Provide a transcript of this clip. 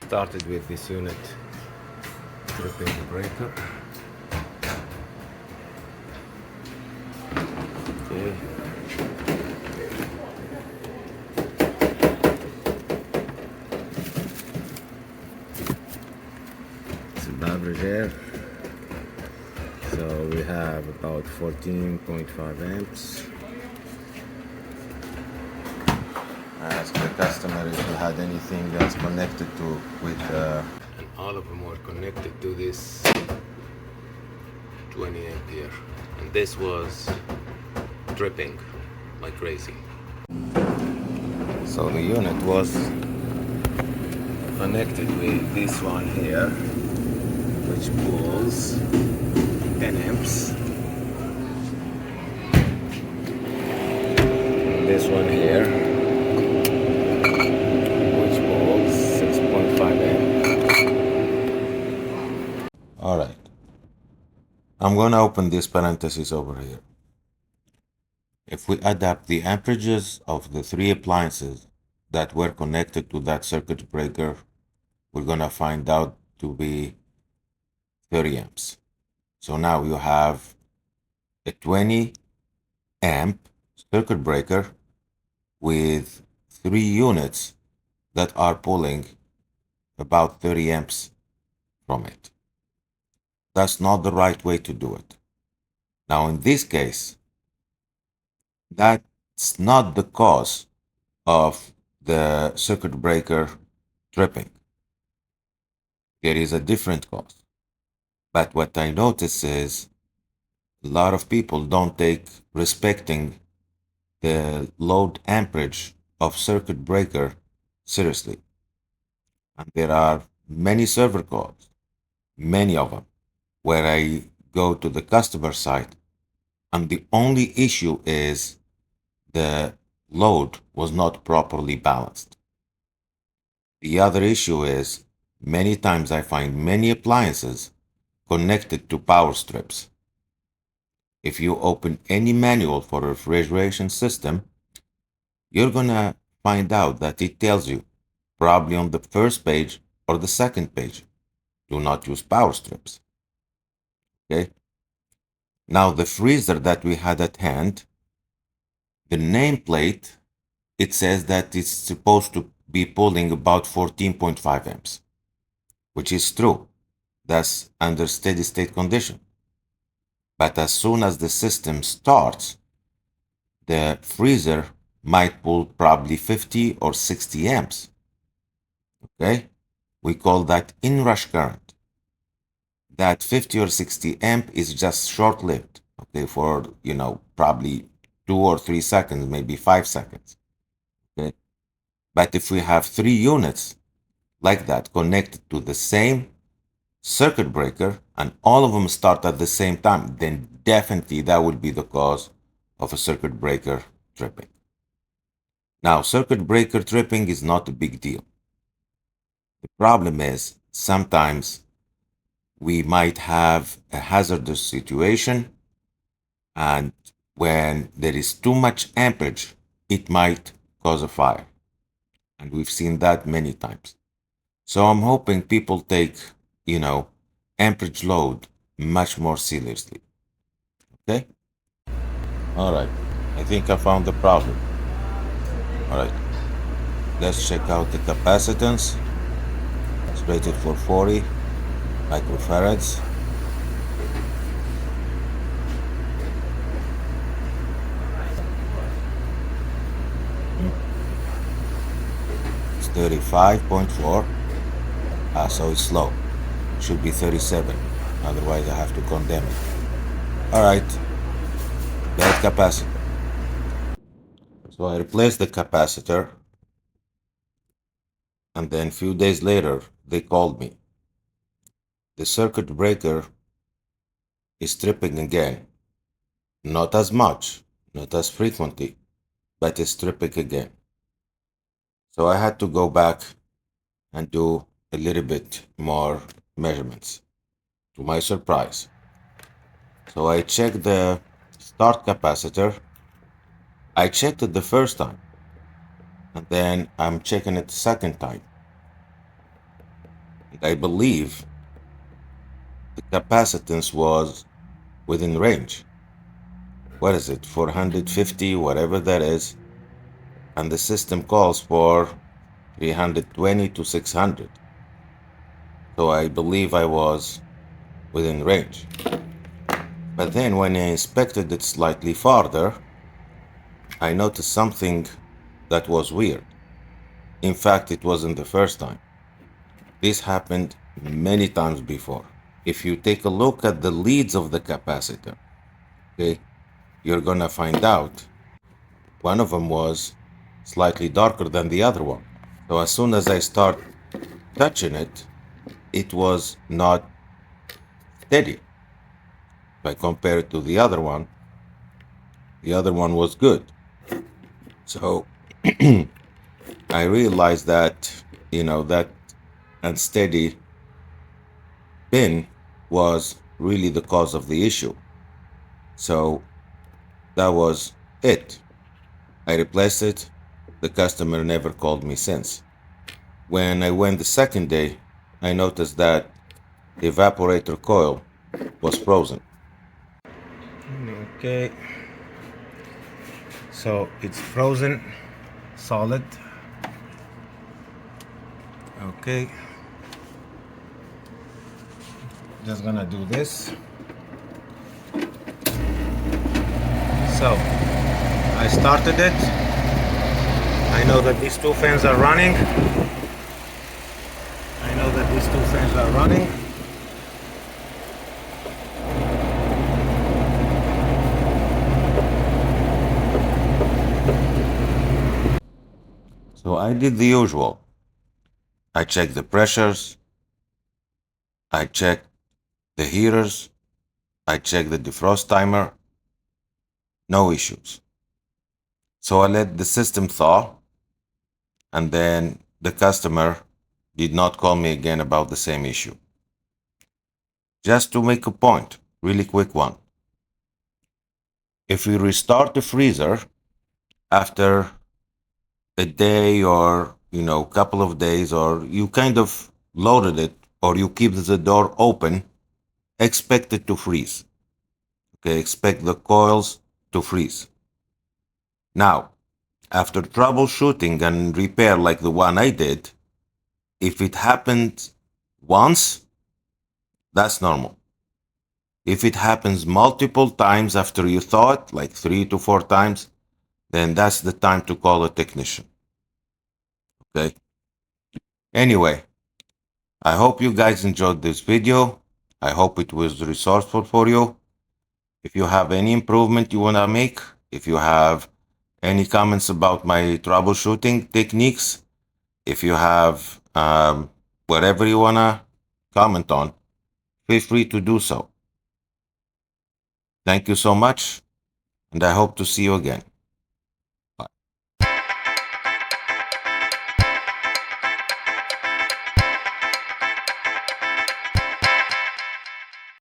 Started with this unit tripping the breaker. Okay. It's a beverage air. So we have about 14.5 amps. I asked the customer if he had anything that's connected to with and all of them were connected to this 20 ampere, and this was tripping like crazy. So the unit was connected with this one here, which pulls 10 amps. And this one here, which pulls 6.5 amps. All right. I'm going to open this parenthesis over here. If we adapt the amperages of the three appliances that were connected to that circuit breaker, we're going to find out to be 30 amps. So now you have a 20 amp circuit breaker with 3 units that are pulling about 30 amps from it. That's not the right way to do it. Now in this case, that's not the cause of the circuit breaker tripping. There is a different cause. But what I notice is a lot of people don't take respecting the load amperage of circuit breaker seriously. And there are many server calls, many of them, where I go to the customer side and the only issue is the load was not properly balanced. The other issue is many times I find many appliances connected to power strips. If you open any manual for a refrigeration system, you're gonna find out that it tells you, probably on the first page or the second page, do not use power strips. Okay? Now the freezer that we had at hand, the nameplate, it says that it's supposed to be pulling about 14.5 amps, which is true. That's under steady state condition. But as soon as the system starts, the freezer might pull probably 50 or 60 amps. Okay? We call that inrush current. That 50 or 60 amp is just short-lived, okay, for, probably 2 or 3 seconds, maybe 5 seconds. Okay? But if we have 3 units like that connected to the same circuit breaker and all of them start at the same time, then definitely that will be the cause of a circuit breaker tripping. Now, circuit breaker tripping is not a big deal. The problem is sometimes we might have a hazardous situation, and when there is too much amperage, it might cause a fire. And we've seen that many times. So I'm hoping people take, amperage load much more seriously. Okay? All right. I think I found the problem. All right. Let's check out the capacitance. It's rated for 40 microfarads. It's 35.4. So it's slow. It should be 37. Otherwise I have to condemn it. All right. Bad capacitor. So I replaced the capacitor, and then a few days later they called me. The circuit breaker is tripping again. Not as much, not as frequently, but it's tripping again. So I had to go back and do a little bit more measurements, to my surprise. So I checked the start capacitor. I checked it the first time, And then I'm checking it the second time. And I believe the capacitance was within range. What is it? 450, whatever that is. And the system calls for 320 to 600. So I believe I was within range. But then when I inspected it slightly farther, I noticed something that was weird. In fact, it wasn't the first time. This happened many times before. If you take a look at the leads of the capacitor, okay, you're gonna find out one of them was slightly darker than the other one. So as soon as I start touching it, it was not steady. If I compare it to the other one was good. So I realized that, that unsteady pin was really the cause of the issue. So that was it. I replaced it. The customer never called me since. When I went the second day, I noticed that the evaporator coil was frozen. Okay, so it's frozen solid. Okay, just gonna do this. So I started it. I know that these two fans are running. So I did the usual. I checked the pressures. I checked the heaters. I checked the defrost timer. No issues. So I let the system thaw, and then the customer did not call me again about the same issue. Just to make a point, really quick one. If we restart the freezer after a day or, couple of days, or you kind of loaded it, or you keep the door open, expect it to freeze. Okay, expect the coils to freeze. Now, after troubleshooting and repair like the one I did, if it happened once, that's normal. If it happens multiple times after you thaw it, like 3 to 4 times, then that's the time to call a technician. Okay? Anyway, I hope you guys enjoyed this video. I hope it was resourceful for you. If you have any improvement you want to make, if you have any comments about my troubleshooting techniques, if you have whatever you want to comment on, feel free to do so. Thank you so much, and I hope to see you again.